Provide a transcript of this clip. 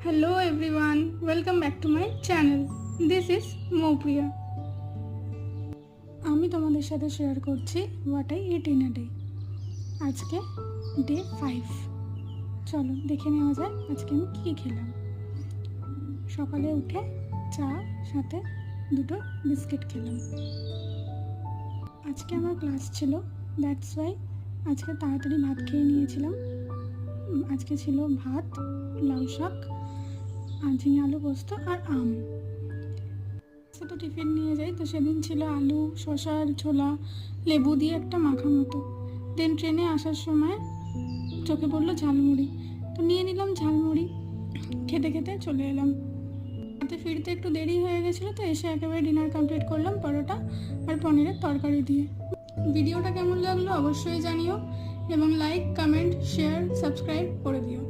Hello everyone, welcome back to my channel. This is Maupriya. আমি তোমাদের সাথে share করছি what I eat in a day. আজকে day 5. চলো দেখে নেওয়া যায় আজকে আমি কী খেলাম। সকালে উঠে চা সাথে দুটো বিস্কিট খেলাম। আজকে আমার ক্লাস ছিল, দ্যাটস ওয়াই আজকে তাড়াতাড়ি ভাত খেয়ে নিয়েছিলাম। আজকে ছিল ভাত, লাউ শাক আর ঝিঙে আলু পোস্ত আর আম। সে তো টিফিন নিয়ে যাই, তো সেদিন ছিল আলু শসা আর ছোলা লেবু দিয়ে একটা মাখা মতো। দেন ট্রেনে আসার সময় চোখে পড়লো ঝালমুড়ি, তো নিয়ে নিলাম ঝালমুড়ি, খেতে খেতে চলে এলাম। রাতে ফিরতে একটু দেরি হয়ে গেছিলো, তো এসে একেবারে ডিনার কমপ্লিট করলাম পরোটা আর পনিরের তরকারি দিয়ে। ভিডিওটা কেমন লাগলো অবশ্যই জানিও এবং লাইক, কমেন্ট, শেয়ার, সাবস্ক্রাইব করে দিও।